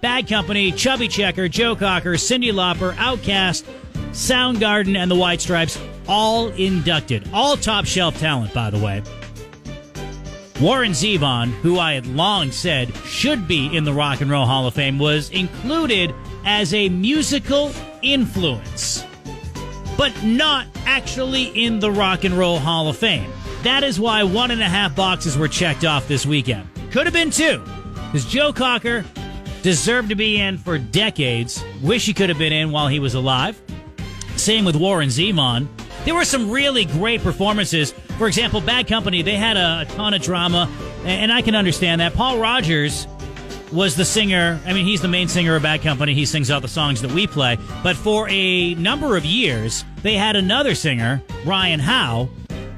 Bad Company, Chubby Checker, Joe Cocker, Cyndi Lauper, Outkast, Soundgarden, and the White Stripes, all inducted. All top shelf talent, by the way. Warren Zevon, who I had long said should be in the Rock and Roll Hall of Fame, was included as a musical influence, but not actually in the Rock and Roll Hall of Fame. That is why 1.5 boxes were checked off this weekend. Could have been 2, because Joe Cocker deserved to be in for decades. Wish he could have been in while he was alive. Same with Warren Zevon. There were some really great performances. For example, Bad Company, they had a ton of drama, and I can understand that. Paul Rogers was the singer. I mean, he's the main singer of Bad Company. He sings all the songs that we play. But for a number of years, they had another singer, Ryan Howe,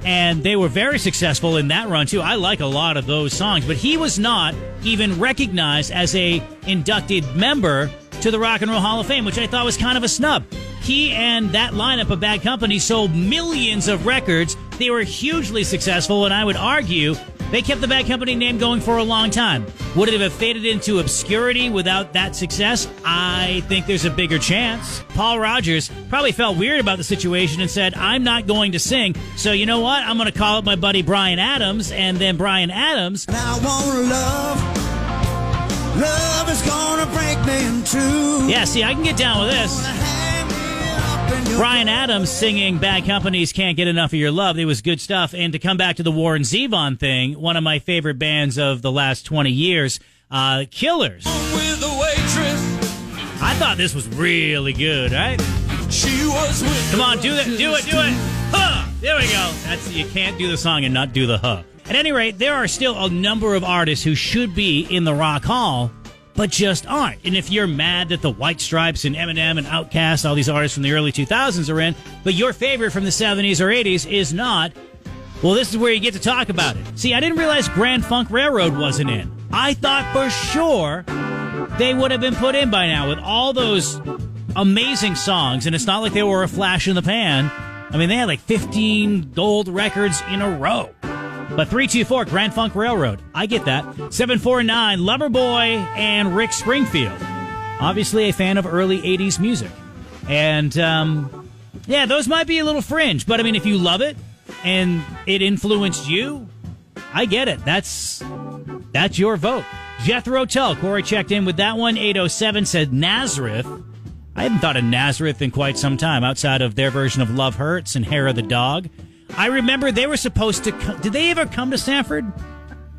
and they were very successful in that run, too. I like a lot of those songs, but he was not even recognized as a inducted member to the Rock and Roll Hall of Fame, which I thought was kind of a snub. He and that lineup of Bad Company sold millions of records. They were hugely successful, and I would argue they kept the Bad Company name going for a long time. Would it have faded into obscurity without that success? I think there's a bigger chance. Paul Rogers probably felt weird about the situation and said, I'm not going to sing, so you know what? I'm going to call up my buddy Bryan Adams, and then Bryan Adams... And I want love is gonna break me in two. Yeah, see, I can get down with this. Bryan Adams singing Bad Company's Can't Get Enough of Your Love. It was good stuff. And to come back to the Warren Zevon thing, one of my favorite bands of the last 20 years, Killers. I thought this was really good, right? Come on, do it. Huh! There we go. You can't do the song and not do the huh. At any rate, there are still a number of artists who should be in the Rock Hall, but just aren't. And if you're mad that the White Stripes and Eminem and Outkast, all these artists from the early 2000s are in, but your favorite from the 70s or 80s is not, well, this is where you get to talk about it. See, I didn't realize Grand Funk Railroad wasn't in. I thought for sure they would have been put in by now with all those amazing songs, and it's not like they were a flash in the pan. I mean, they had like 15 gold records in a row. But 324, Grand Funk Railroad. I get that. 749, Loverboy and Rick Springfield. Obviously a fan of early 80s music. And, yeah, those might be a little fringe. But, I mean, if you love it and it influenced you, I get it. That's your vote. Jethro Tull, Corey checked in with that one. 807 said Nazareth. I haven't thought of Nazareth in quite some time outside of their version of Love Hurts and Hair of the Dog. I remember they were supposed to come. Did they ever come to Sanford?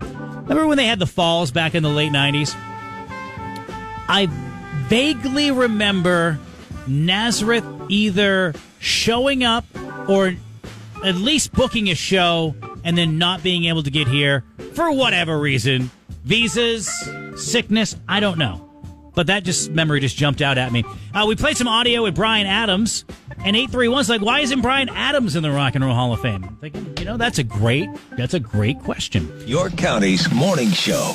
Remember when they had the Falls back in the late 90s? I vaguely remember Nazareth either showing up or at least booking a show and then not being able to get here for whatever reason. Visas, sickness, I don't know. But that memory just jumped out at me. We played some audio with Bryan Adams, and 831's like, why isn't Bryan Adams in the Rock and Roll Hall of Fame? I'm thinking, that's a great question. York County's morning show.